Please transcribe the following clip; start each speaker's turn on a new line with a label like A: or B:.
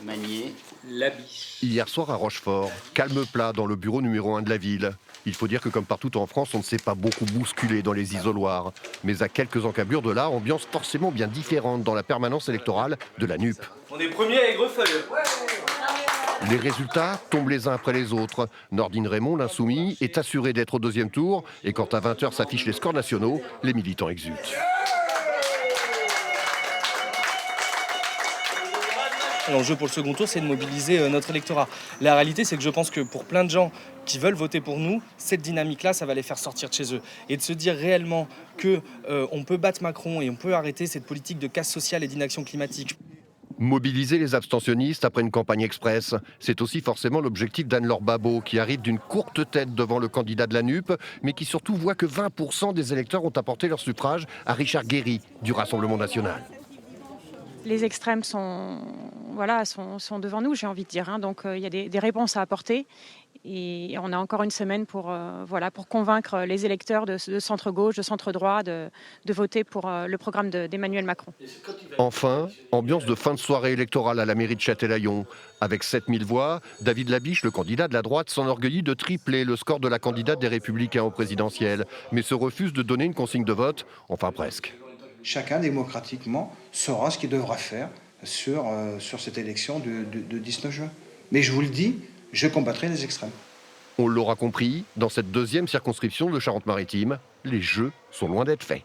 A: Manier la biche.
B: Hier soir à Rochefort, calme plat dans le bureau numéro 1 de la ville. Il faut dire que comme partout en France, on ne s'est pas beaucoup bousculé dans les isoloirs. Mais à quelques encablures de là, ambiance forcément bien différente dans la permanence électorale de la NUP.
C: On est premier à Aigrefeuille.
B: Les résultats tombent les uns après les autres. Nordine Raymond, l'insoumis, est assuré d'être au deuxième tour. Et quand à 20h s'affichent les scores nationaux, les militants exultent.
D: L'enjeu pour le second tour, c'est de mobiliser notre électorat. La réalité, c'est que je pense que pour plein de gens qui veulent voter pour nous, cette dynamique-là, ça va les faire sortir de chez eux. Et de se dire réellement qu'on peut battre Macron et on peut arrêter cette politique de casse sociale et d'inaction climatique.
B: Mobiliser les abstentionnistes après une campagne express, c'est aussi forcément l'objectif d'Anne-Laure Babeau, qui arrive d'une courte tête devant le candidat de la NUP, mais qui surtout voit que 20% des électeurs ont apporté leur suffrage à Richard Guéry du Rassemblement national.
E: Les extrêmes sont devant nous, j'ai envie de dire. Donc il y a des réponses à apporter. Et on a encore une semaine pour convaincre les électeurs de centre-gauche, de centre-droit, de voter pour le programme d'Emmanuel Macron.
B: Enfin, ambiance de fin de soirée électorale à la mairie de Châtelaillon. Avec 7000 voix, David Labiche, le candidat de la droite, s'enorgueillit de tripler le score de la candidate des Républicains au présidentiel, mais se refuse de donner une consigne de vote, enfin presque.
F: Chacun démocratiquement saura ce qu'il devra faire sur cette élection de 19 juin. Mais je vous le dis, je combattrai les extrêmes.
B: On l'aura compris, dans cette deuxième circonscription de Charente-Maritime, les jeux sont loin d'être faits.